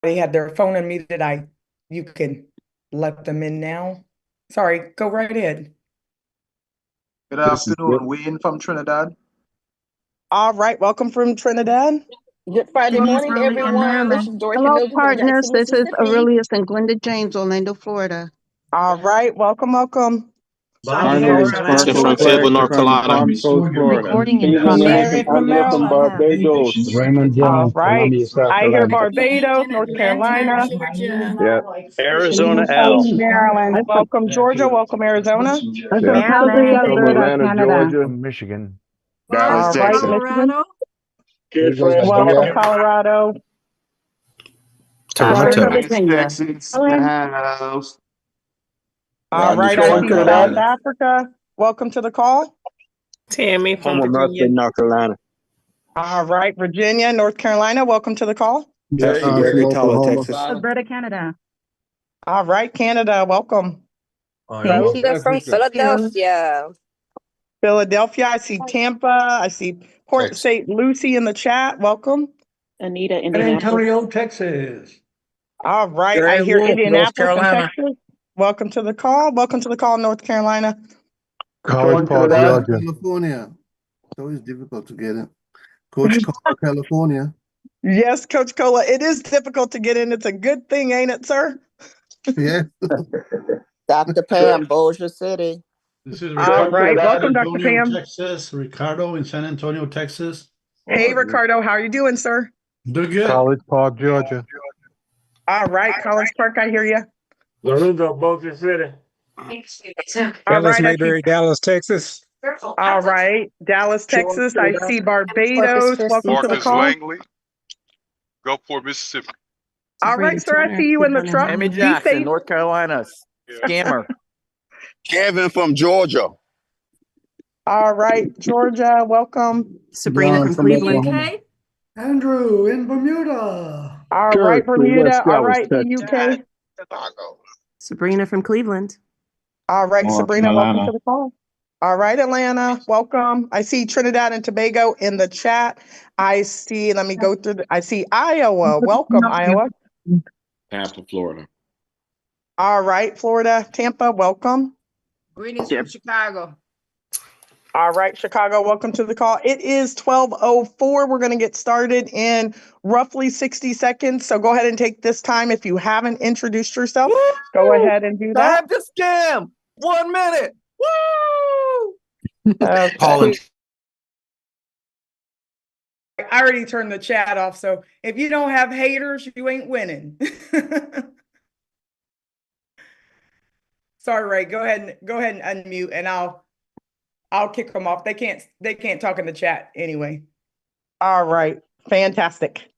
They had their phone unmuted. You can let them in now. Sorry, go right ahead. Good afternoon, Wayne from Trinidad. All right, welcome from Trinidad. Good Friday morning, everyone. This is Dorothy Hello, Milton from partners. Jackson, This is Mississippi. Aurelius and Glenda James, Orlando, Florida. All right, welcome. From Fayetteville, North Carolina. Recording in Mary progress. from Maryland. Barbados. Raymond All Jones, right. Columbia, South I hear Carolina. Barbados, North Carolina. Yeah. Arizona L. Maryland. Welcome, Georgia. Welcome, Arizona. I'm from Calgary, From Alberta, Atlanta, Canada. Georgia. Michigan. Dallas, All right, Texas. Michigan. Good Welcome, Colorado. Toronto. Virginia. Texas, the house. All right, I see South Africa. Welcome to the call. Tammy from Home of Virginia. North Carolina. All right, Virginia, North Carolina. Welcome to the call. Gregory, Texas. Alberta, Canada. All right, Canada. Welcome. Linda from Philadelphia. Philadelphia. I see Tampa. I see Port St. Lucie in the chat. Welcome. Anita, San Indianapolis. Antonio, Texas. All right. I hear Indianapolis and Texas. Welcome to the call. Welcome to the call, North Carolina. College Park, Georgia. California. It's always difficult to get in. Coach Carr, California. Yes, Coach Cola. It is difficult to get in. It's a good thing, ain't it, sir? Yeah. Dr. Pam, Bossier City. This is All Ricardo right. in Welcome, San Dr. Antonio, Pam. Texas. Ricardo in San Antonio, Texas. Hey, Ricardo. How are you doing, sir? Doing good. College Park, Georgia. All right. College Park, I hear you. Lorenzo, Bossier City. All right. I see, Dallas, Texas. all right. Dallas, Texas. I see Barbados. Welcome to the Marcus call. Langley, Gulfport, Mississippi. All right, sir. I see you in the truck. Amy Be Jackson, safe. North Carolina. Scammer. Kevin from Georgia. All right, Georgia. Welcome. Sabrina from Cleveland. Andrew in Bermuda. All Kurt right, from Bermuda. West All Dallas, right, the Texas. UK. Chicago. Sabrina from Cleveland. All right, North Sabrina. Welcome Carolina. to the call. All right, Atlanta. Welcome. I see Trinidad and Tobago in the chat. I see, let me go through. I see Iowa. Welcome, Iowa. Tampa, Florida. All right, Florida. Tampa. Welcome. Greetings from Chicago. All right, Chicago, welcome to the call. It is 12:04. We're going to get started in roughly 60 seconds. So go ahead and take this time. If you haven't introduced yourself, go ahead and do that. Time to scam. 1 minute. Woo! Okay. I already turned the chat off. So if you don't have haters, you ain't winning. Sorry, Ray. Go ahead and unmute, and I'll kick them off. They can't talk in the chat anyway. All right. Fantastic.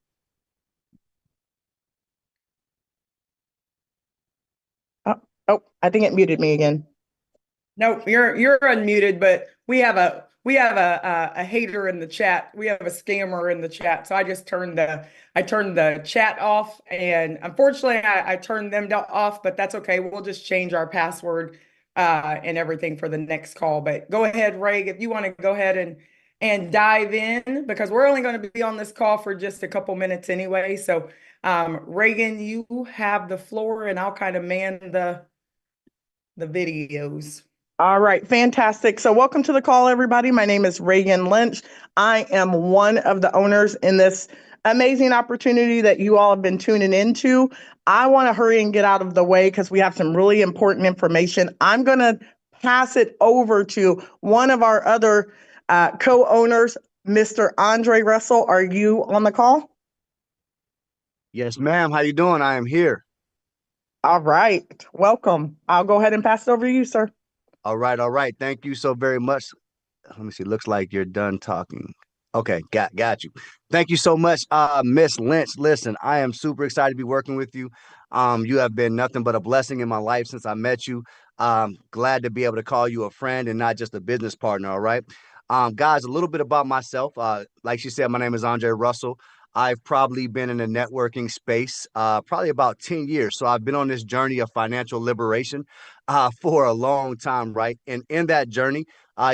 Oh, I think it muted me again. No, you're unmuted, but we have a hater in the chat. We have a scammer in the chat. So I just turned the chat off, and unfortunately I turned them off, but that's okay. We'll just change our password and everything for the next call. But go ahead, Ray, if you want to go ahead and dive in, because we're only going to be on this call for just a couple minutes anyway. So Reagan, you have the floor, and I'll kind of man the videos. All right, fantastic. So welcome to the call, everybody. My name is Reagan Lynch. I am one of the owners in this amazing opportunity that you all have been tuning into. I want to hurry and get out of the way because we have some really important information. I'm going to pass it over to one of our other co-owners, Mr. Andre Russell. Are you on the call? Yes, ma'am. How you doing? I am here. All right, welcome. I'll go ahead and pass it over to you, sir. All right. All right. Thank you so very much. Let me see. Looks like you're done talking. Okay, got you. Thank you so much, Miss Lynch. Listen, I am super excited to be working with you. You have been nothing but a blessing in my life since I met you. Glad to be able to call you a friend and not just a business partner. All right. Guys, a little bit about myself. Like she said, my name is Andre Russell. I've probably been in the networking space probably about 10 years. So I've been on this journey of financial liberation for a long time, right? And in that journey,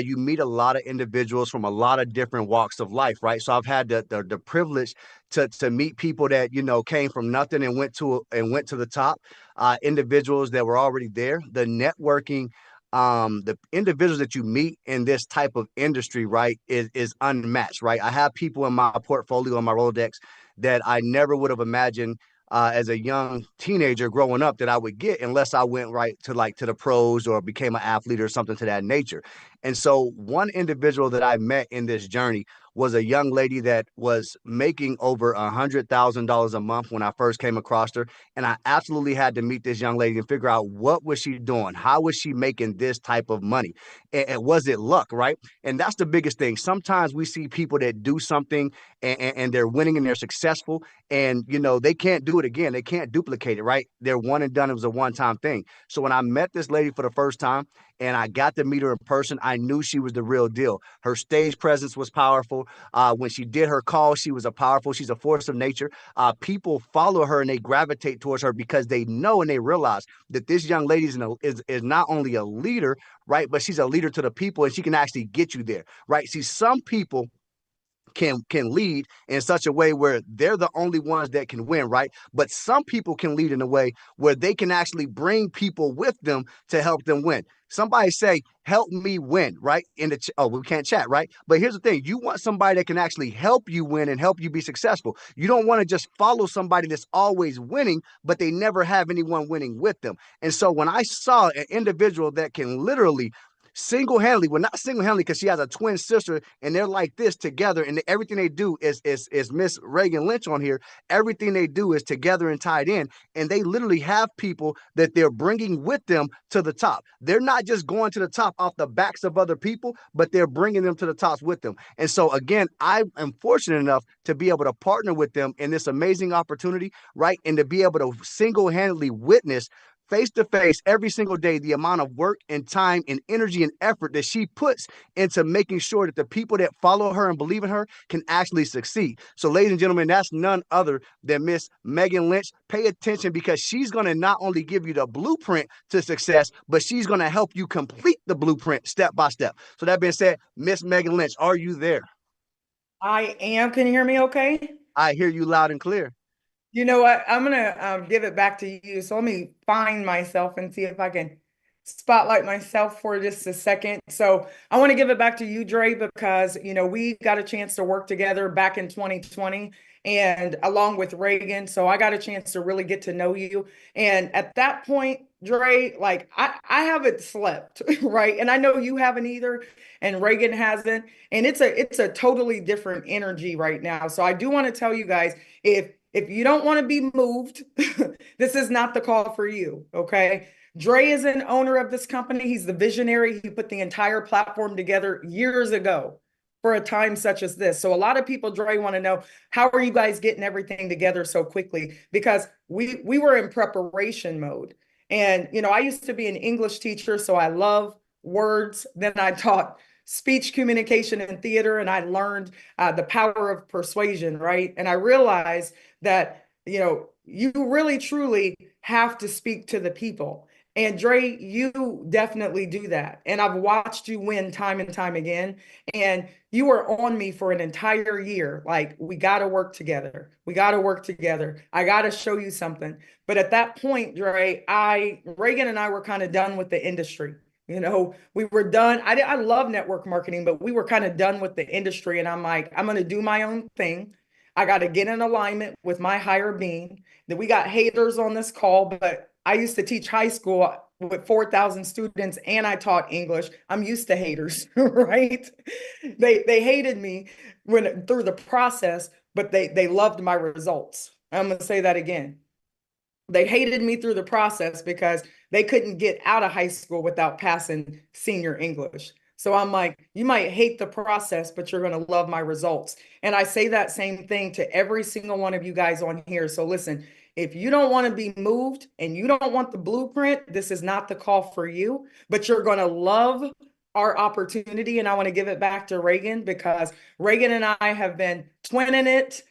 you meet a lot of individuals from a lot of different walks of life, right? So I've had the privilege to meet people that, you know, came from nothing and went to the top, individuals that were already there. The networking, the individuals that you meet in this type of industry, right, is unmatched, right? I have people in my portfolio, on my Rolodex, that I never would have imagined as a young teenager growing up that I would get unless I went right to the pros or became an athlete or something to that nature. And so one individual that I met in this journey was a young lady that was making over $100,000 a month when I first came across her. And I absolutely had to meet this young lady and figure out what was she doing? How was she making this type of money? And was it luck, right? And that's the biggest thing. Sometimes we see people that do something and they're winning and they're successful, and, you know, they can't do it again. They can't duplicate it, right? They're one and done. It was a one-time thing. So when I met this lady for the first time and I got to meet her in person, I knew she was the real deal. Her stage presence was powerful. When she did her call, she's a force of nature. People follow her and they gravitate towards her because they know and they realize that this young lady is not only a leader, right, but she's a leader to the people, and she can actually get you there, right? See, some people can lead in such a way where they're the only ones that can win, right? But some people can lead in a way where they can actually bring people with them to help them win. Somebody say, help me win, right? We can't chat, right? But here's the thing. You want somebody that can actually help you win and help you be successful. You don't want to just follow somebody that's always winning, but they never have anyone winning with them. And so when I saw an individual that can literally single-handedly, well, not single-handedly because she has a twin sister and they're like this together, and everything they do is Miss Reagan Lynch on here. Everything they do is together and tied in, and they literally have people that they're bringing with them to the top. They're not just going to the top off the backs of other people, but they're bringing them to the tops with them. And so again, I am fortunate enough to be able to partner with them in this amazing opportunity, right? And to be able to single-handedly witness face to face every single day the amount of work and time and energy and effort that she puts into making sure that the people that follow her and believe in her can actually succeed. So, ladies and gentlemen, that's none other than Miss Megan Lynch. Pay attention, because she's going to not only give you the blueprint to success, but she's going to help you complete the blueprint step by step. So that being said, Miss Megan Lynch, are you there? I am. Can you hear me okay? I hear you loud and clear. You know what? I'm going to give it back to you. So let me find myself and see if I can spotlight myself for just a second. So I want to give it back to you, Dre, because, you know, we got a chance to work together back in 2020 and along with Reagan. So I got a chance to really get to know you. And at that point, Dre, like I haven't slept, right? And I know you haven't either, and Reagan hasn't. And it's a totally different energy right now. So I do want to tell you guys, if you don't want to be moved, this is not the call for you, okay? Dre is an owner of this company. He's the visionary. He put the entire platform together years ago for a time such as this. So a lot of people, Dre, want to know, how are you guys getting everything together so quickly? Because we were in preparation mode. And, you know, I used to be an English teacher, so I love words. Then I taught speech communication and theater, and I learned the power of persuasion, right? And I realized that, you know, you really truly have to speak to the people. And Dre, you definitely do that. And I've watched you win time and time again. And you were on me for an entire year. Like, we got to work together. We got to work together. I got to show you something. But at that point, Dre, Reagan and I were kind of done with the industry. You know, we were done. I love network marketing, but we were kind of done with the industry. And I'm like, I'm going to do my own thing. I got to get in alignment with my higher being. That we got haters on this call, but I used to teach high school with 4,000 students and I taught English. I'm used to haters, right? They hated me through the process, but they loved my results. I'm going to say that again. They hated me through the process because they couldn't get out of high school without passing senior English. So I'm like, you might hate the process, but you're going to love my results. And I say that same thing to every single one of you guys on here. So listen, if you don't want to be moved and you don't want the blueprint, this is not the call for you, but you're going to love our opportunity. And I want to give it back to Reagan, because Reagan and I have been twinning it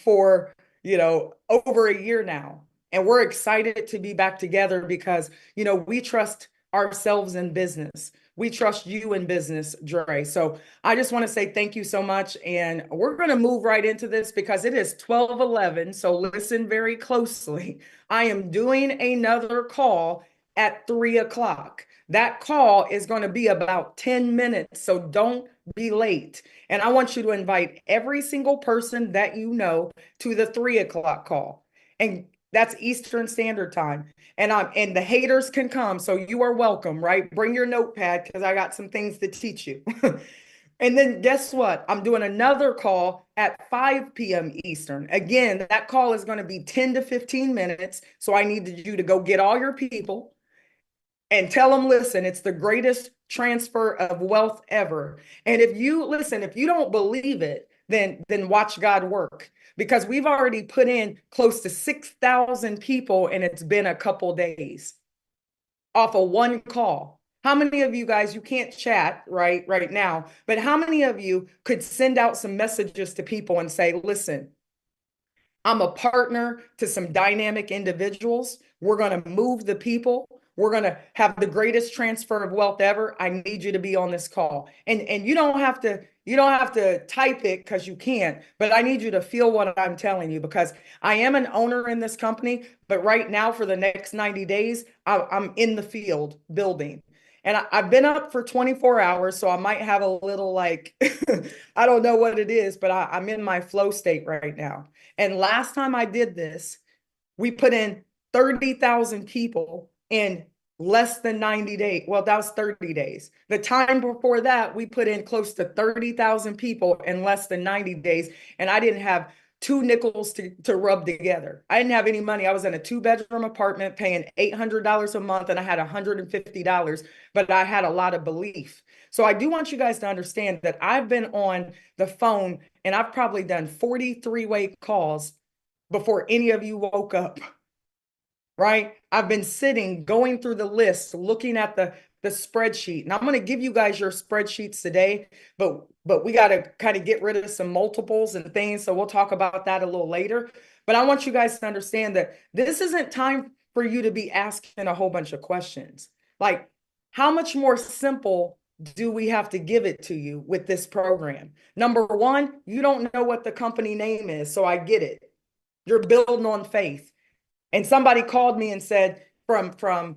for, you know, over a year now. And we're excited to be back together because, you know, we trust ourselves in business. We trust you in business, Dre. So I just want to say thank you so much. And we're going to move right into this because it is 12:11. So listen very closely. I am doing another call at 3 o'clock. That call is going to be about 10 minutes. So don't be late. And I want you to invite every single person that you know to the 3 o'clock call. And that's Eastern Standard Time. And the haters can come. So you are welcome, right? Bring your notepad because I got some things to teach you. And then guess what? I'm doing another call at 5 p.m. Eastern. Again, that call is going to be 10 to 15 minutes. So I need you to go get all your people and tell them, listen, it's the greatest transfer of wealth ever. And if you don't believe it, then watch God work, because we've already put in close to 6,000 people and it's been a couple days off of one call. How many of you guys, you can't chat right now, but how many of you could send out some messages to people and say, listen, I'm a partner to some dynamic individuals. We're going to move the people. We're going to have the greatest transfer of wealth ever. I need you to be on this call. And you don't have to type it because you can't, but I need you to feel what I'm telling you, because I am an owner in this company, but right now for the next 90 days, I'm in the field building. And I've been up for 24 hours, so I might have a little like, I don't know what it is, but I'm in my flow state right now. And last time I did this, we put in 30,000 people in less than 90 days. Well, that was 30 days. The time before that, we put in close to 30,000 people in less than 90 days. And I didn't have 2 nickels to rub together. I didn't have any money. I was in a 2-bedroom apartment paying $800 a month, and I had $150, but I had a lot of belief. So I do want you guys to understand that I've been on the phone and I've probably done 40 three-way calls before any of you woke up, right? I've been sitting, going through the list, looking at the spreadsheet. And I'm going to give you guys your spreadsheets today, but we got to kind of get rid of some multiples and things. So we'll talk about that a little later. But I want you guys to understand that this isn't time for you to be asking a whole bunch of questions. Like, how much more simple do we have to give it to you with this program? Number one, you don't know what the company name is, so I get it. You're building on faith. And somebody called me and said from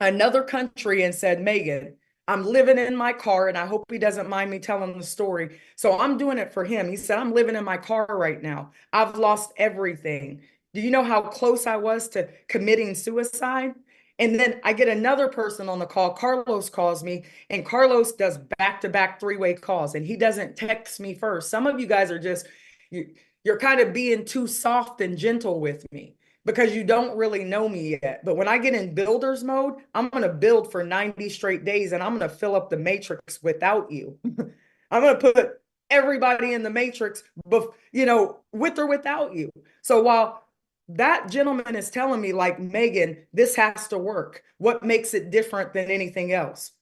another country and said, Megan, I'm living in my car, and I hope he doesn't mind me telling the story. So I'm doing it for him. He said, I'm living in my car right now. I've lost everything. Do you know how close I was to committing suicide? And then I get another person on the call. Carlos calls me, and Carlos does back-to-back three-way calls, and he doesn't text me first. Some of you guys are just, you're kind of being too soft and gentle with me, because you don't really know me yet. But when I get in builder's mode, I'm going to build for 90 straight days, and I'm going to fill up the matrix without you. I'm going to put everybody in the matrix, with or without you. So while that gentleman is telling me, like, Megan, this has to work, what makes it different than anything else?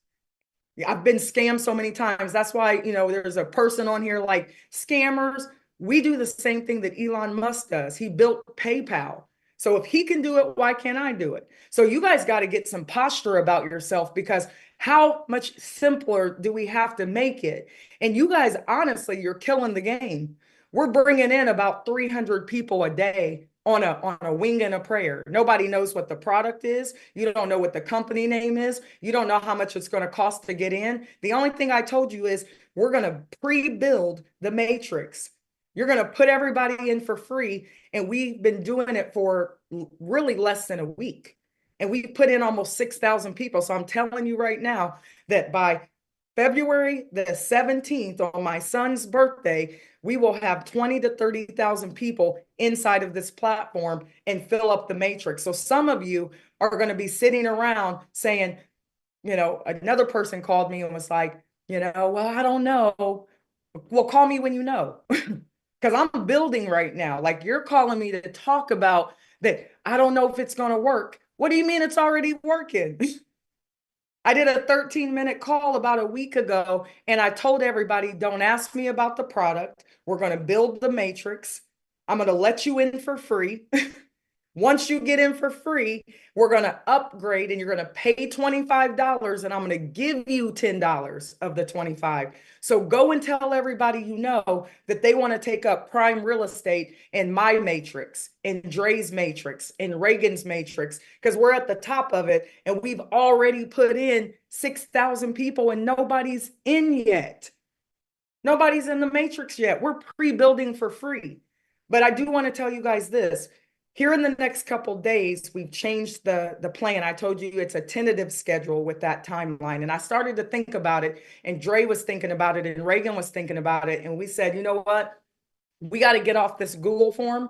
I've been scammed so many times. That's why, there's a person on here like scammers. We do the same thing that Elon Musk does. He built PayPal. So if he can do it, why can't I do it? So you guys got to get some posture about yourself, because how much simpler do we have to make it? And you guys, honestly, you're killing the game. We're bringing in about 300 people a day on a wing and a prayer. Nobody knows what the product is. You don't know what the company name is. You don't know how much it's going to cost to get in. The only thing I told you is we're going to pre-build the matrix. You're going to put everybody in for free. And we've been doing it for really less than a week. And we put in almost 6,000 people. So I'm telling you right now that by February the 17th, on my son's birthday, we will have 20 to 30,000 people inside of this platform and fill up the matrix. So some of you are going to be sitting around saying, another person called me and was like, well, I don't know. Well, call me when you know. Because I'm building right now. Like, you're calling me to talk about that. I don't know if it's going to work. What do you mean it's already working? I did a 13-minute call about a week ago, and I told everybody, don't ask me about the product. We're going to build the matrix. I'm going to let you in for free. Once you get in for free, we're going to upgrade and you're going to pay $25 and I'm going to give you $10 of the 25. So go and tell everybody you know that they want to take up prime real estate in my matrix, in Dre's matrix, in Reagan's matrix, because we're at the top of it and we've already put in 6,000 people and nobody's in yet. Nobody's in the matrix yet. We're pre-building for free. But I do want to tell you guys this. Here in the next couple of days, we've changed the plan. I told you it's a tentative schedule with that timeline. And I started to think about it, and Dre was thinking about it, and Reagan was thinking about it. And we said, you know what? We got to get off this Google form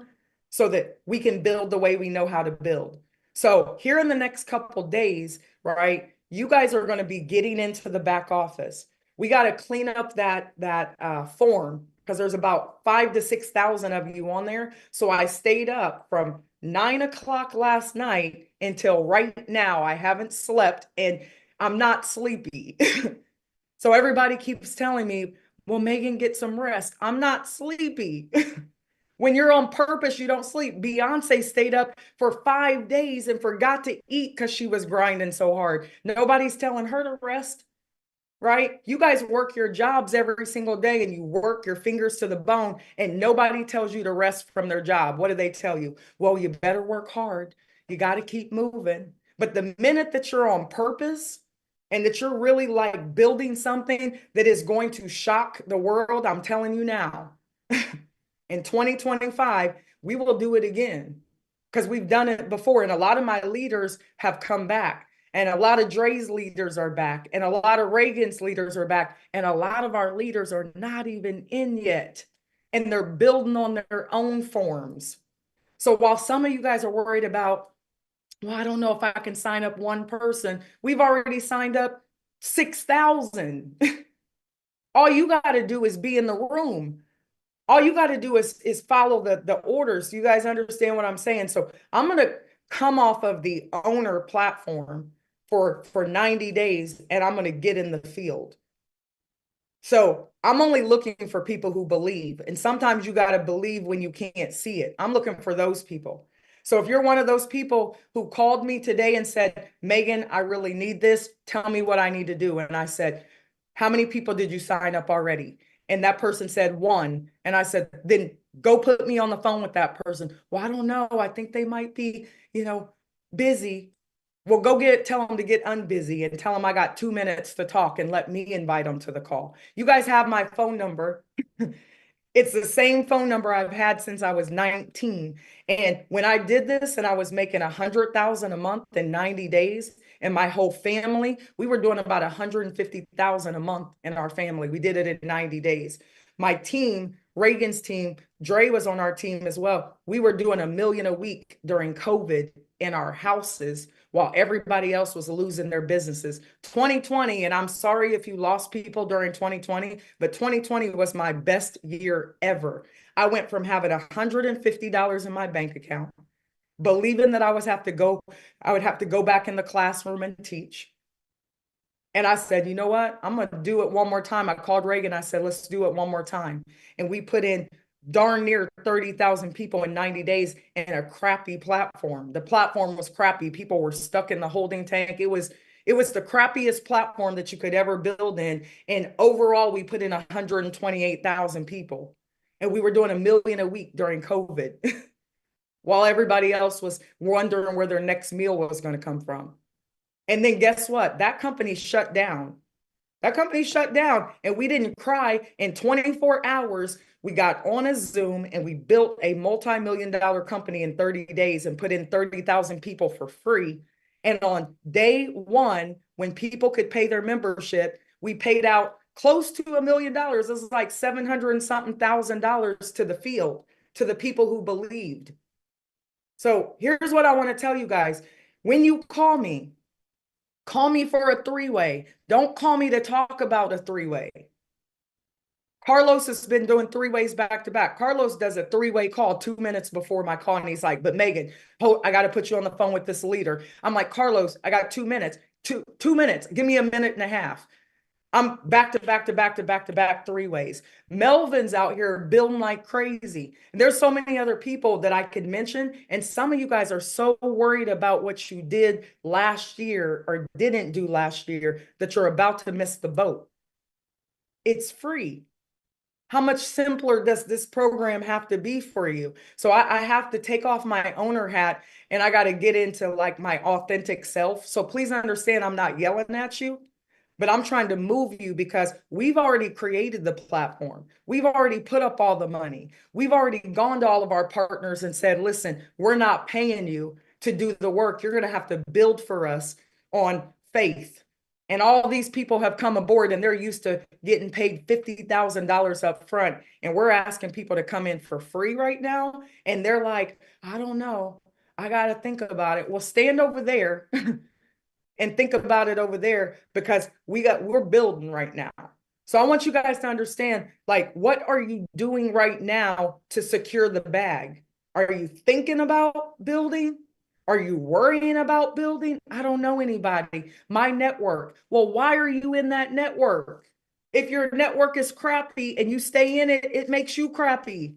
so that we can build the way we know how to build. So here in the next couple of days, right, you guys are going to be getting into the back office. We got to clean up that form, because there's about 5,000 to 6,000 of you on there. So I stayed up from 9 o'clock last night until right now. I haven't slept and I'm not sleepy. So everybody keeps telling me, well, Megan, get some rest. I'm not sleepy. When you're on purpose, you don't sleep. Beyonce stayed up for 5 days and forgot to eat because she was grinding so hard. Nobody's telling her to rest. Right? You guys work your jobs every single day and you work your fingers to the bone and nobody tells you to rest from their job. What do they tell you? Well, you better work hard. You got to keep moving. But the minute that you're on purpose and that you're really like building something that is going to shock the world, I'm telling you now, in 2025, we will do it again because we've done it before. And a lot of my leaders have come back. And a lot of Dre's leaders are back. And a lot of Reagan's leaders are back. And a lot of our leaders are not even in yet. And they're building on their own forms. So while some of you guys are worried about, well, I don't know if I can sign up one person, we've already signed up 6,000. All you got to do is be in the room. All you got to do is follow the orders. You guys understand what I'm saying? So I'm going to come off of the owner platform for 90 days, and I'm going to get in the field. So I'm only looking for people who believe. And sometimes you got to believe when you can't see it. I'm looking for those people. So if you're one of those people who called me today and said, Megan, I really need this, tell me what I need to do. And I said, how many people did you sign up already? And that person said 1. And I said, then go put me on the phone with that person. Well, I don't know. I think they might be, busy. Well, tell them to get unbusy and tell them I got 2 minutes to talk and let me invite them to the call. You guys have my phone number. It's the same phone number I've had since I was 19. And when I did this and I was making $100,000 a month in 90 days, and my whole family, we were doing about $150,000 a month in our family. We did it in 90 days. My team, Reagan's team, Dre was on our team as well. We were doing $1 million a week during COVID in our houses while everybody else was losing their businesses. 2020, and I'm sorry if you lost people during 2020, but 2020 was my best year ever. I went from having $150 in my bank account, believing that I would have to go back in the classroom and teach. And I said, you know what? I'm going to do it one more time. I called Reagan. I said, let's do it one more time. And we put in darn near 30,000 people in 90 days in a crappy platform. The platform was crappy. People were stuck in the holding tank. It was the crappiest platform that you could ever build in. And overall, we put in 128,000 people. And we were doing $1 million a week during COVID while everybody else was wondering where their next meal was going to come from. And then guess what? That company shut down. That company shut down and we didn't cry. In 24 hours, we got on a Zoom and we built a multi-million-dollar company in 30 days and put in 30,000 people for free. And on day 1, when people could pay their membership, we paid out close to $1 million. This is like $700 and something thousand to the field, to the people who believed. So here's what I want to tell you guys. When you call me for a 3-way. Don't call me to talk about a 3-way. Carlos has been doing 3-ways back to back. Carlos does a 3-way call 2 minutes before my call. And he's like, but Megan, I got to put you on the phone with this leader. I'm like, Carlos, I got 2 minutes, two minutes. Give me a minute and a half. I'm back to back to back to back to back 3 ways. Melvin's out here building like crazy. And there's so many other people that I could mention. And some of you guys are so worried about what you did last year or didn't do last year that you're about to miss the boat. It's free. How much simpler does this program have to be for you? So I have to take off my owner hat and I got to get into like my authentic self. So please understand, I'm not yelling at you, but I'm trying to move you because we've already created the platform. We've already put up all the money. We've already gone to all of our partners and said, listen, we're not paying you to do the work. You're going to have to build for us on faith. And all these people have come aboard and they're used to getting paid $50,000 up front. And we're asking people to come in for free right now. And they're like, I don't know. I got to think about it. Well, stand over there and think about it over there because we're building right now. So I want you guys to understand, like, what are you doing right now to secure the bag? Are you thinking about building? Are you worrying about building? I don't know anybody. My network. Well, why are you in that network? If your network is crappy and you stay in it, it makes you crappy.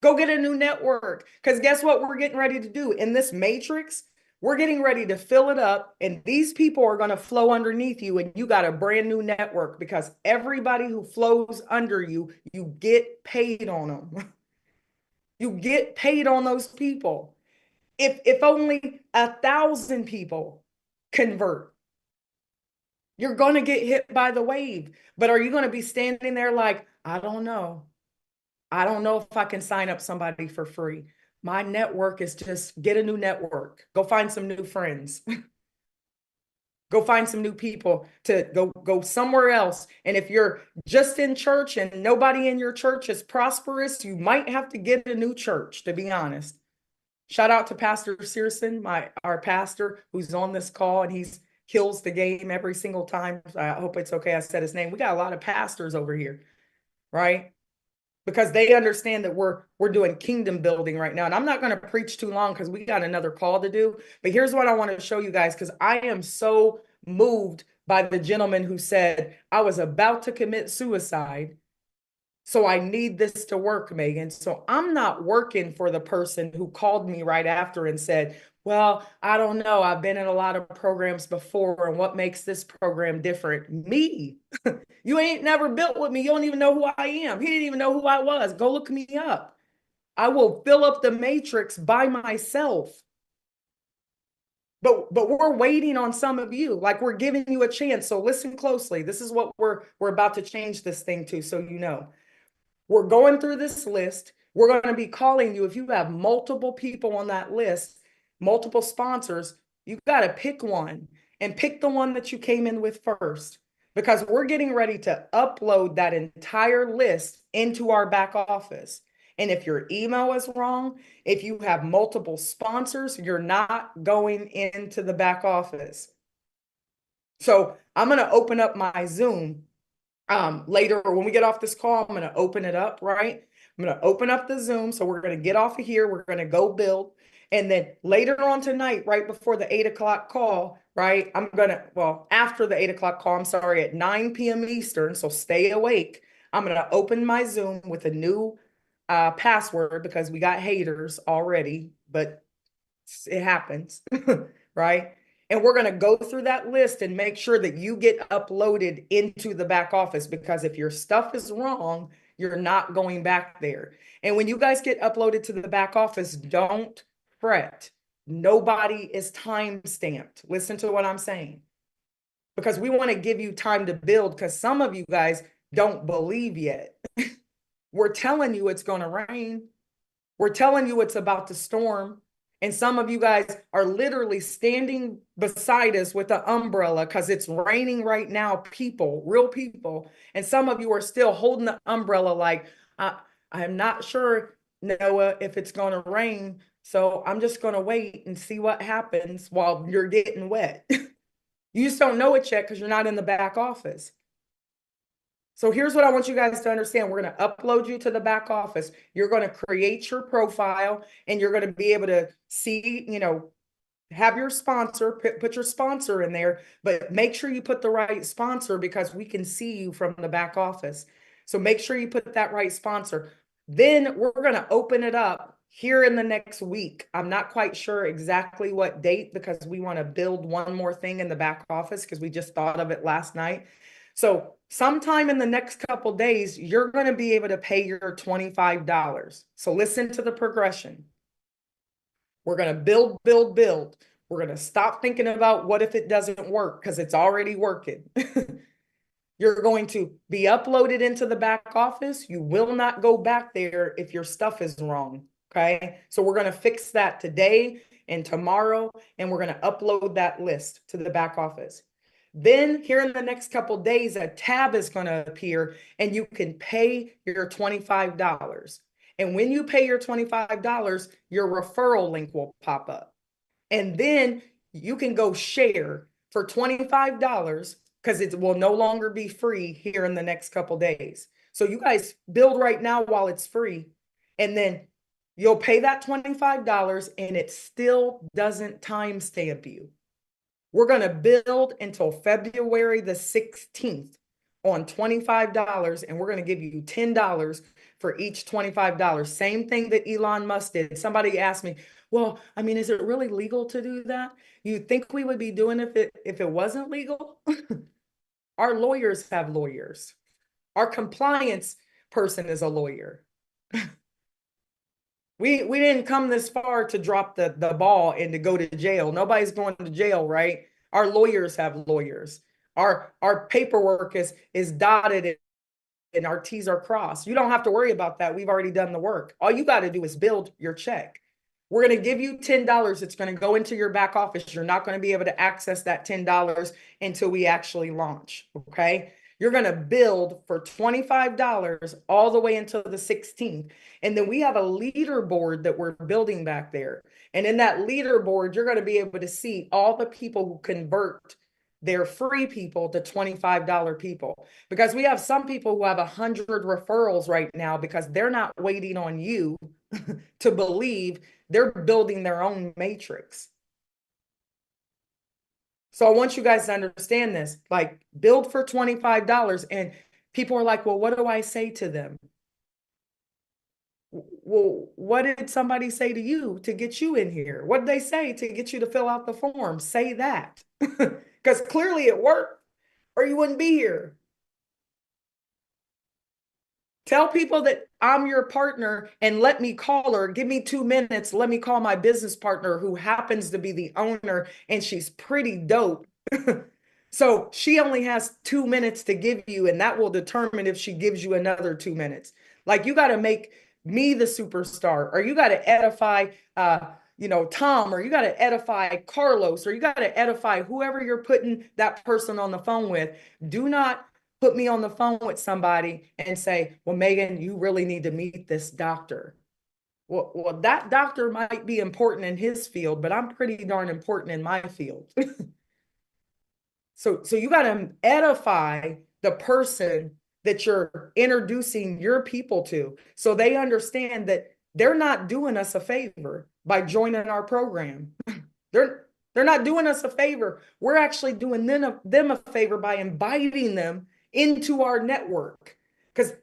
Go get a new network. Because guess what we're getting ready to do? In this matrix, we're getting ready to fill it up. And these people are going to flow underneath you. And you got a brand new network because everybody who flows under you, you get paid on them. You get paid on those people. If only 1,000 people convert, you're going to get hit by the wave. But are you going to be standing there like, I don't know. I don't know if I can sign up somebody for free. My network is just get a new network. Go find some new friends. Go find some new people to go somewhere else. And if you're just in church and nobody in your church is prosperous, you might have to get a new church, to be honest. Shout out to Pastor Searson, our pastor who's on this call, and he's kills the game every single time. I hope it's okay I said his name. We got a lot of pastors over here, right? Because they understand that we're doing kingdom building right now. And I'm not going to preach too long because we got another call to do. But here's what I want to show you guys, because I am so moved by the gentleman who said, I was about to commit suicide. So I need this to work, Megan. So I'm not working for the person who called me right after and said, well, I don't know. I've been in a lot of programs before. And what makes this program different? Me. You ain't never built with me. You don't even know who I am. He didn't even know who I was. Go look me up. I will fill up the matrix by myself. But we're waiting on some of you. Like, we're giving you a chance. So listen closely. This is what we're about to change this thing to, so you know. We're going through this list. We're going to be calling you. If you have multiple people on that list, multiple sponsors, you've got to pick one and pick the one that you came in with first, because we're getting ready to upload that entire list into our back office. And if your email is wrong, if you have multiple sponsors, you're not going into the back office. So I'm going to open up my Zoom. Later, when we get off this call, I'm going to open it up, right? I'm going to open up the Zoom. So we're going to get off of here. We're going to go build. And then later on tonight, right before the 8 o'clock call, right? After the 8 o'clock call, I'm sorry, at 9 p.m. Eastern. So stay awake. I'm going to open my Zoom with a new password because we got haters already, but it happens, right? And we're going to go through that list and make sure that you get uploaded into the back office, because if your stuff is wrong, you're not going back there. And when you guys get uploaded to the back office, don't fret. Nobody is time stamped. Listen to what I'm saying, because we want to give you time to build, because some of you guys don't believe yet. We're telling you it's going to rain. We're telling you it's about to storm. And some of you guys are literally standing beside us with an umbrella because it's raining right now, people, real people. And some of you are still holding the umbrella like, I'm not sure, Noah, if it's going to rain. So I'm just going to wait and see what happens while you're getting wet. You just don't know it yet because you're not in the back office. So here's what I want you guys to understand. We're going to upload you to the back office. You're going to create your profile and you're going to be able to see, have your sponsor, put your sponsor in there, but make sure you put the right sponsor because we can see you from the back office. So make sure you put that right sponsor. Then we're going to open it up here in the next week. I'm not quite sure exactly what date because we want to build one more thing in the back office because we just thought of it last night. So sometime in the next couple days, you're going to be able to pay your $25. So listen to the progression. We're going to build, build, build. We're going to stop thinking about what if it doesn't work because it's already working. You're going to be uploaded into the back office. You will not go back there if your stuff is wrong. Okay. So we're going to fix that today and tomorrow, and we're going to upload that list to the back office. Then here in the next couple of days, a tab is going to appear and you can pay your $25. And when you pay your $25, your referral link will pop up. And then you can go share for $25 because it will no longer be free here in the next couple of days. So you guys build right now while it's free. And then you'll pay that $25 and it still doesn't timestamp you. We're going to build until February the 16th on $25, and we're going to give you $10 for each $25. Same thing that Elon Musk did. Somebody asked me, well, I mean, is it really legal to do that? You think we would be doing if it wasn't legal? Our lawyers have lawyers. Our compliance person is a lawyer. We didn't come this far to drop the ball and to go to jail. Nobody's going to jail, right? Our lawyers have lawyers. Our paperwork is dotted and our T's are crossed. You don't have to worry about that. We've already done the work. All you got to do is build your check. We're going to give you $10. It's going to go into your back office. You're not going to be able to access that $10 until we actually launch, okay? You're going to build for $25 all the way until the 16th. And then we have a leaderboard that we're building back there. And in that leaderboard, you're going to be able to see all the people who convert their free people to $25 people. Because we have some people who have 100 referrals right now because they're not waiting on you to believe. They're building their own matrix. So I want you guys to understand this, like build for $25. And people are like, well, what do I say to them? Well, what did somebody say to you to get you in here? What did they say to get you to fill out the form? Say that. Because clearly it worked or you wouldn't be here. Tell people that I'm your partner and let me call her. Give me 2 minutes. Let me call my business partner who happens to be the owner and she's pretty dope. So she only has 2 minutes to give you, and that will determine if she gives you another 2 minutes. Like you got to make me the superstar, or you got to edify, Tom, or you got to edify Carlos, or you got to edify whoever you're putting that person on the phone with. Do not put me on the phone with somebody and say, well, Megan, you really need to meet this doctor. Well, that doctor might be important in his field, but I'm pretty darn important in my field. So you got to edify the person that you're introducing your people to, so they understand that they're not doing us a favor by joining our program. They're not doing us a favor. We're actually doing them a favor by inviting them into our network. Because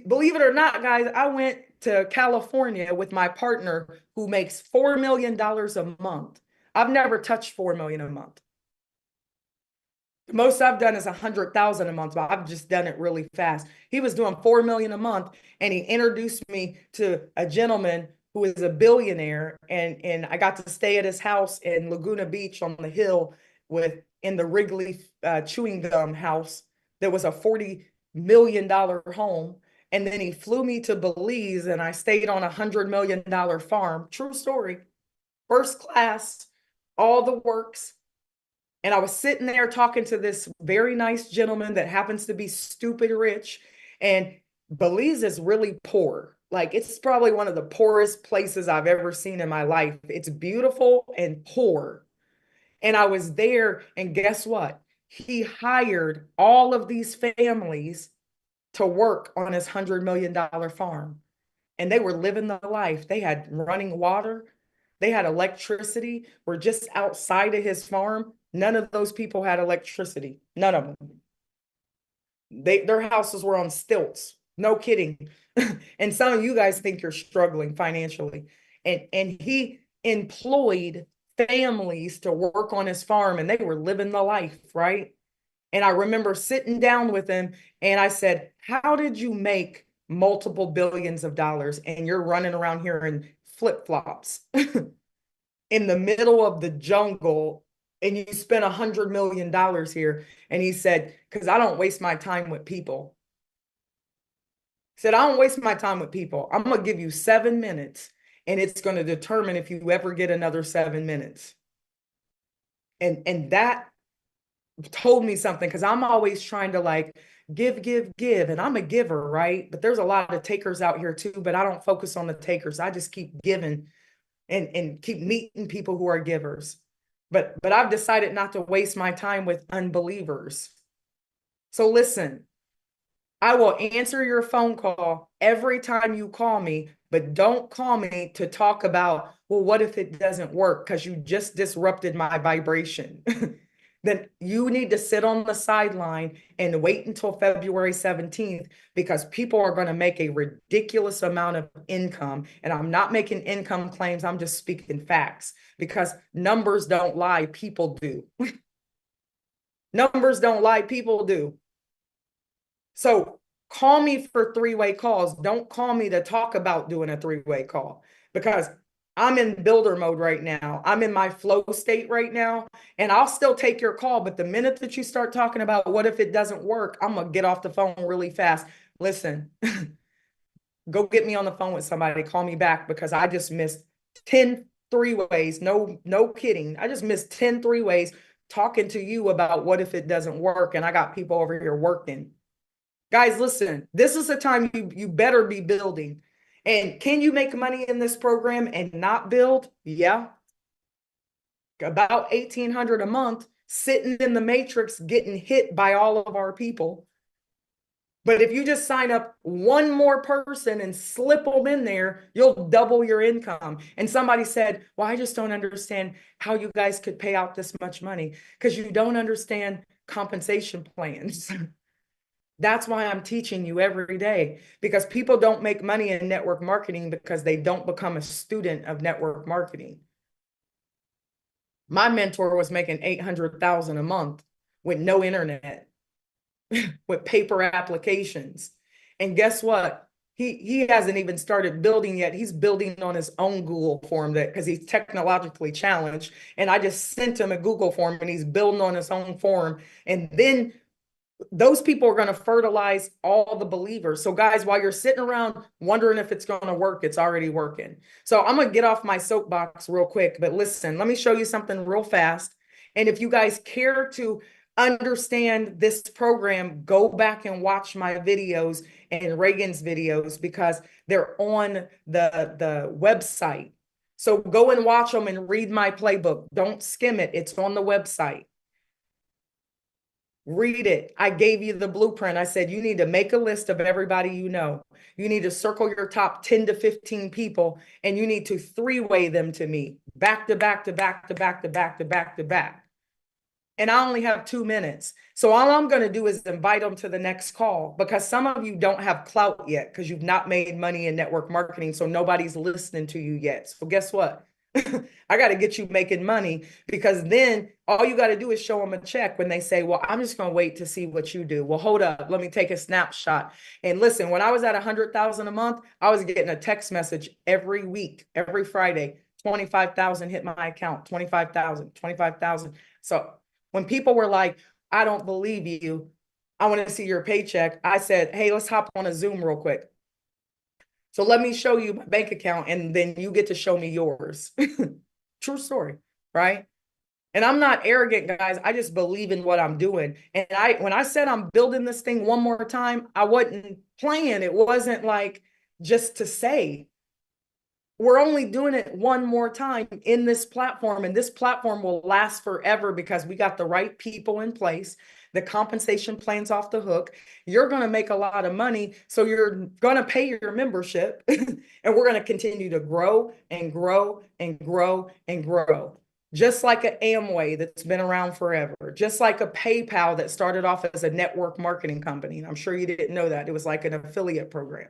believe it or not, guys, I went to California with my partner who makes $4 million a month. I've never touched $4 million a month. The most I've done is 100,000 a month, but I've just done it really fast. He was doing 4 million a month, and he introduced me to a gentleman who is a billionaire, and I got to stay at his house in Laguna Beach on the hill in the Wrigley chewing gum house. That was a $40 million home. And then he flew me to Belize, and I stayed on a $100 million farm. True story. First class, all the works. And I was sitting there talking to this very nice gentleman that happens to be stupid rich. And Belize is really poor. Like, it's probably one of the poorest places I've ever seen in my life. It's beautiful and poor. And I was there, and guess what? He hired all of these families to work on his $100 million farm. And they were living the life. They had running water. they had electricity, were just outside of his farm. None of those people had electricity. None of them. Their houses were on stilts. No kidding. And some of you guys think you're struggling financially. And he employed families to work on his farm, and they were living the life, right? And I remember sitting down with him and I said, how did you make multiple billions of dollars and you're running around here in flip-flops in the middle of the jungle, and you spent $100 million here? And he said, because I don't waste my time with people. He said, I don't waste my time with people. I'm going to give you 7 minutes, and it's going to determine if you ever get another 7 minutes. And that told me something, because I'm always trying to like give, and I'm a giver, right? But there's a lot of takers out here too, but I don't focus on the takers. I just keep giving and keep meeting people who are givers. But I've decided not to waste my time with unbelievers. So listen, I will answer your phone call every time you call me, but don't call me to talk about, well, what if it doesn't work? Because you just disrupted my vibration. Then you need to sit on the sideline and wait until February 17th, because people are going to make a ridiculous amount of income. And I'm not making income claims. I'm just speaking facts, because numbers don't lie. People do. Numbers don't lie. People do. So call me for three-way calls. Don't call me to talk about doing a three-way call, because I'm in builder mode right now. I'm in my flow state right now, and I'll still take your call. But the minute that you start talking about what if it doesn't work, I'm going to get off the phone really fast. Listen, go get me on the phone with somebody. Call me back, because I just missed 10 three-ways. No kidding. I just missed 10 three-ways talking to you about what if it doesn't work. And I got people over here working. Guys, listen, this is the time you better be building. And can you make money in this program and not build? Yeah. About $1,800 a month sitting in the matrix, getting hit by all of our people. But if you just sign up one more person and slip them in there, you'll double your income. And somebody said, well, I just don't understand how you guys could pay out this much money, because you don't understand compensation plans. That's why I'm teaching you every day, because people don't make money in network marketing because they don't become a student of network marketing. My mentor was making $800,000 a month with no internet, with paper applications. And guess what? He hasn't even started building yet. He's building on his own Google form, that because he's technologically challenged. And I just sent him a Google form, and he's building on his own form. And then those people are going to fertilize all the believers. So guys, while you're sitting around wondering if it's going to work, it's already working. So I'm going to get off my soapbox real quick, but listen, let me show you something real fast. And if you guys care to understand this program, go back and watch my videos and Reagan's videos, because they're on the website. So go and watch them and read my playbook. Don't skim it. It's on the website. Read it. I gave you the blueprint. I said, you need to make a list of everybody you know. You need to circle your top 10 to 15 people, and you need to three-way them to me, back to back to back to back to back to back to back. And I only have 2 minutes. So all I'm going to do is invite them to the next call, because some of you don't have clout yet, because you've not made money in network marketing. So nobody's listening to you yet. So guess what? I got to get you making money, because then all you got to do is show them a check when they say, well, I'm just going to wait to see what you do. Well, hold up. Let me take a snapshot. And listen, when I was at 100,000 a month, I was getting a text message every week, every Friday, 25,000 hit my account, 25,000, 25,000. So when people were like, I don't believe you, I want to see your paycheck, I said, hey, let's hop on a Zoom real quick. So let me show you my bank account, and then you get to show me yours. True story, right? And I'm not arrogant, guys. I just believe in what I'm doing. And when I said I'm building this thing one more time, I wasn't playing. It wasn't like just to say. We're only doing it one more time in this platform, and this platform will last forever, because we got the right people in place. The compensation plan's off the hook. You're going to make a lot of money. So you're going to pay your membership and we're going to continue to grow and grow and grow and grow. Just like an Amway that's been around forever, just like a PayPal that started off as a network marketing company. And I'm sure you didn't know that. It was like an affiliate program.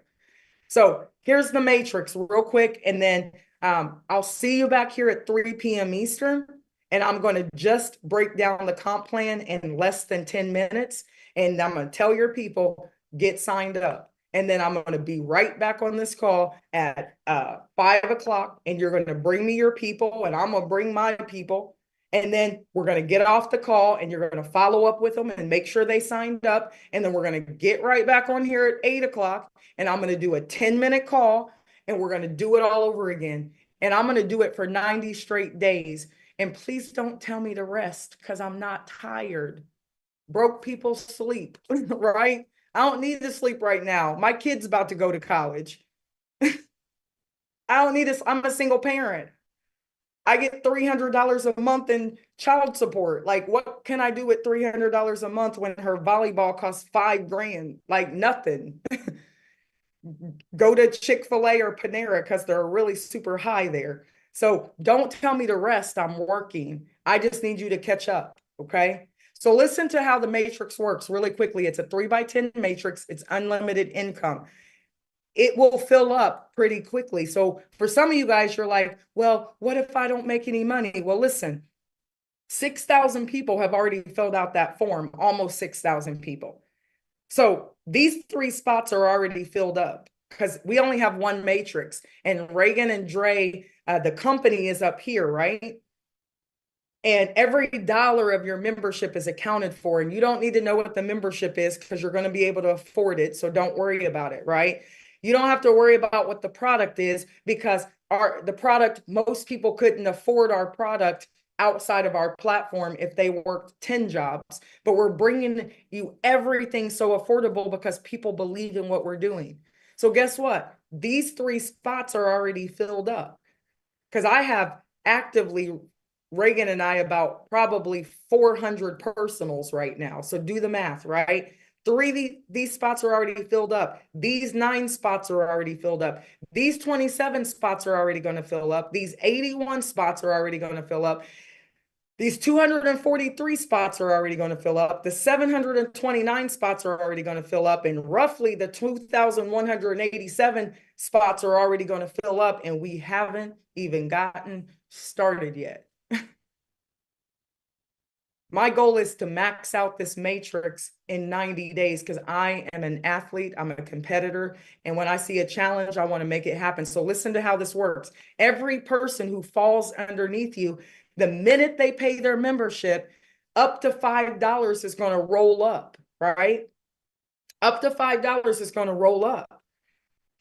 So here's the matrix real quick. And then I'll see you back here at 3 p.m. Eastern. And I'm going to just break down the comp plan in less than 10 minutes. And I'm going to tell your people, get signed up. And then I'm going to be right back on this call at 5 o'clock. And you're going to bring me your people and I'm going to bring my people. And then we're going to get off the call and you're going to follow up with them and make sure they signed up. And then we're going to get right back on here at 8 o'clock. And I'm going to do a 10-minute call and we're going to do it all over again. And I'm going to do it for 90 straight days. And please don't tell me to rest because I'm not tired. Broke people sleep, right? I don't need to sleep right now. My kid's about to go to college. I don't need this. I'm a single parent. I get $300 a month in child support. Like, what can I do with $300 a month when her volleyball costs $5,000? Like nothing. Go to Chick-fil-A or Panera because they're really super high there. So don't tell me to rest. I'm working. I just need you to catch up. Okay. So listen to how the matrix works really quickly. It's a 3x10 matrix. It's unlimited income. It will fill up pretty quickly. So for some of you guys, you're like, well, what if I don't make any money? Well, listen, 6,000 people have already filled out that form, almost 6,000 people. So these 3 spots are already filled up because we only have one matrix and Reagan and Dre, the company is up here, right? And every dollar of your membership is accounted for. And you don't need to know what the membership is because you're going to be able to afford it. So don't worry about it, right? You don't have to worry about what the product is because the product, most people couldn't afford our product outside of our platform if they worked 10 jobs. But we're bringing you everything so affordable because people believe in what we're doing. So guess what? These 3 spots are already filled up because I have actively Reagan and I about probably 400 personals right now. So do the math, right? 3 these spots are already filled up. These 9 spots are already filled up. These 27 spots are already going to fill up. These 81 spots are already going to fill up. These 243 spots are already going to fill up. The 729 spots are already going to fill up. And roughly the 2,187 spots are already going to fill up. And we haven't even gotten started yet. My goal is to max out this matrix in 90 days because I am an athlete, I'm a competitor, and when I see a challenge, I want to make it happen. So listen to how this works. Every person who falls underneath you, the minute they pay their membership, up to $5 is going to roll up, right? Up to $5 is going to roll up.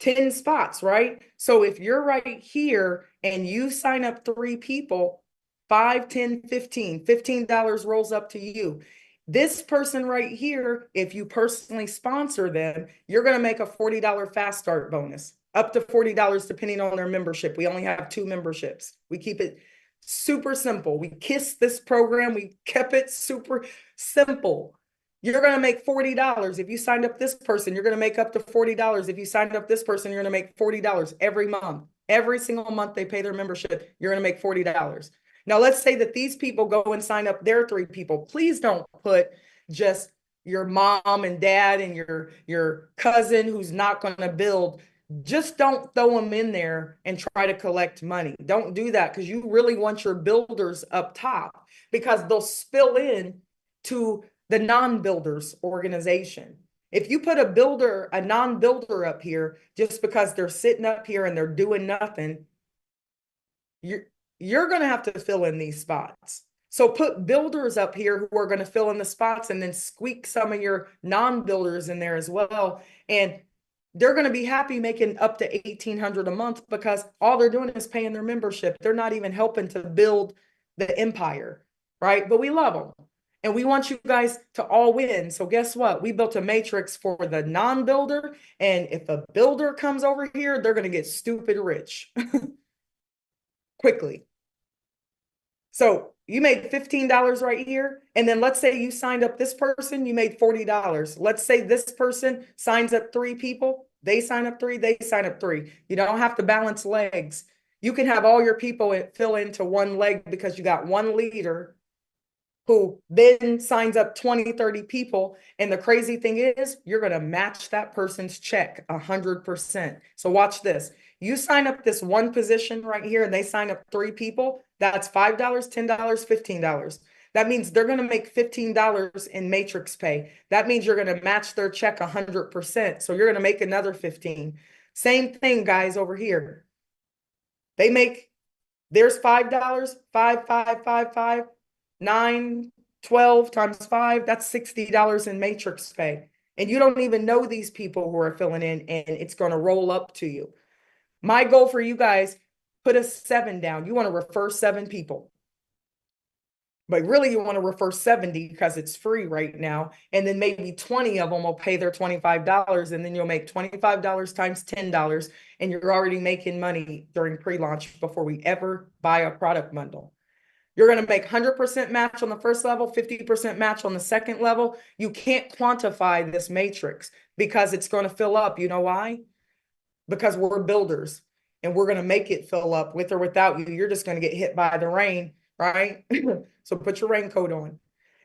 10 spots, right? So if you're right here and you sign up 3 people, 5, 10, 15, $15 rolls up to you. This person right here, if you personally sponsor them, you're going to make a $40 fast start bonus, up to $40 depending on their membership. We only have 2 memberships. We keep it super simple. We kissed this program. We kept it super simple. You're going to make $40. If you signed up this person, you're going to make up to $40. If you signed up this person, you're going to make $40 every month. Every single month they pay their membership, you're going to make $40. Now, let's say that these people go and sign up their 3 people. Please don't put just your mom and dad and your cousin who's not going to build. Just don't throw them in there and try to collect money. Don't do that because you really want your builders up top because they'll spill in to the non-builders organization. If you put a non-builder up here just because they're sitting up here and they're doing nothing, you're going to have to fill in these spots. So put builders up here who are going to fill in the spots and then squeak some of your non-builders in there as well. And they're going to be happy making up to $1,800 a month because all they're doing is paying their membership. They're not even helping to build the empire, right? But we love them. And we want you guys to all win. So guess what? We built a matrix for the non-builder. And if a builder comes over here, they're going to get stupid rich quickly. So you made $15 right here. And then let's say you signed up this person, you made $40. Let's say this person signs up 3 people. They sign up 3, they sign up 3. You don't have to balance legs. You can have all your people fill into one leg because you got one leader who then signs up 20, 30 people. And the crazy thing is, you're going to match that person's check 100%. So watch this. You sign up this one position right here and they sign up 3 people. That's $5, $10, $15. That means they're going to make $15 in matrix pay. That means you're going to match their check 100%. So you're going to make another 15. Same thing, guys, over here. They make, there's $5, 5, 5, 5, 5. 9, 12 times 5, that's $60 in matrix pay. And you don't even know these people who are filling in, and it's going to roll up to you. My goal for you guys, put a 7 down. You want to refer 7 people. But really you want to refer 70 because it's free right now. And then maybe 20 of them will pay their $25, and then you'll make $25 times $10, and you're already making money during pre-launch before we ever buy a product bundle. You're going to make 100% match on the first level, 50% match on the second level. You can't quantify this matrix because it's going to fill up. You know why? Because we're builders and we're going to make it fill up with or without you. You're just going to get hit by the rain, right? So put your raincoat on.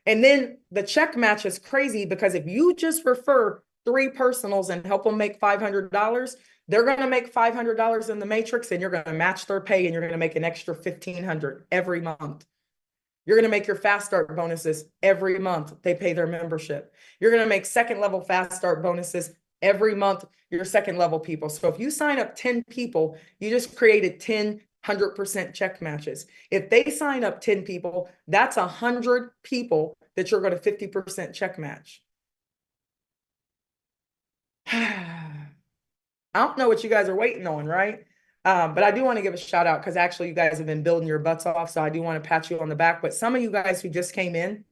And then the check match is crazy because if you just refer 3 personals and help them make $500, they're going to make $500 in the matrix, and you're going to match their pay, and you're going to make an extra $1,500 every month. You're going to make your fast start bonuses every month. They pay their membership. You're going to make second level fast start bonuses every month, your second level people. So if you sign up 10 people, you just created 10 100% check matches. If they sign up 10 people, that's 100 people that you're going to 50% check match. I don't know what you guys are waiting on, right? But I do want to give a shout out because actually you guys have been building your butts off. So I do want to pat you on the back. But some of you guys who just came in,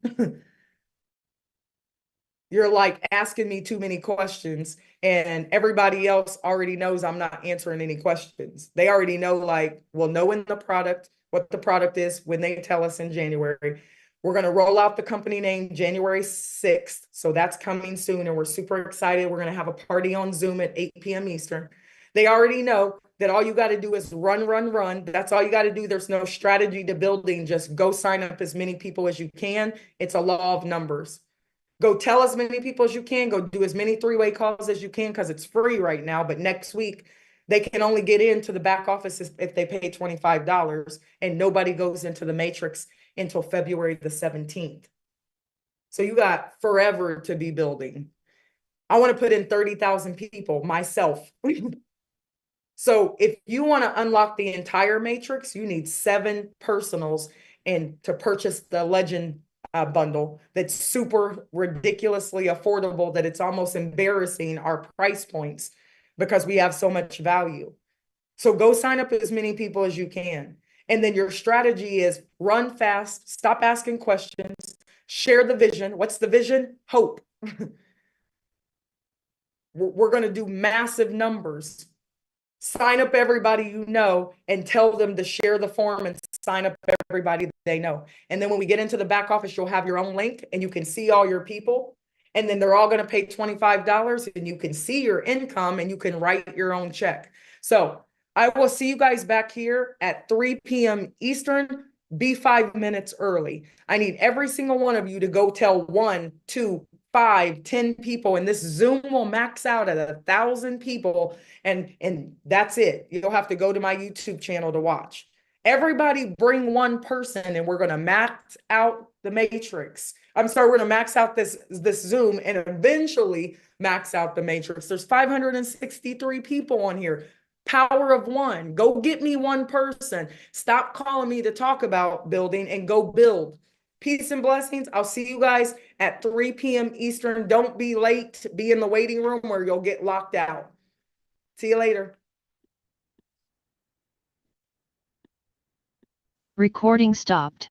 you're like asking me too many questions, and everybody else already knows I'm not answering any questions. They already know, like, well, knowing the product, what the product is when they tell us in January. We're going to roll out the company name January 6th. So that's coming soon. And we're super excited. We're going to have a party on Zoom at 8 p.m. Eastern. They already know that all you got to do is run. That's all you got to do. There's no strategy to building. Just go sign up as many people as you can. It's a law of numbers. Go tell as many people as you can. Go do as many 3-way calls as you can because it's free right now. But next week, they can only get into the back office if they pay $25, and nobody goes into the matrix until February the 17th. So you got forever to be building. I want to put in 30,000 people myself. So if you want to unlock the entire matrix, you need 7 personals and to purchase the Legend bundle that's super ridiculously affordable that it's almost embarrassing our price points because we have so much value. So go sign up as many people as you can. And then your strategy is run fast, stop asking questions, share the vision. What's the vision? Hope. We're going to do massive numbers. Sign up everybody you know and tell them to share the form and sign up everybody they know. And then when we get into the back office, you'll have your own link and you can see all your people. And then they're all going to pay $25 and you can see your income and you can write your own check. So I will see you guys back here at 3 p.m. Eastern. Be 5 minutes early. I need every single one of you to go tell 1, 2, 5, 10 people, and this Zoom will max out at 1,000 people, and that's it. You'll have to go to my YouTube channel to watch. Everybody bring 1 person, and we're going to max out the matrix. I'm sorry, we're going to max out this Zoom and eventually max out the matrix. There's 563 people on here. Power of 1. Go get me 1 person. Stop calling me to talk about building and go build. Peace and blessings. I'll see you guys at 3 p.m. Eastern. Don't be late. Be in the waiting room or you'll get locked out. See you later. Recording stopped.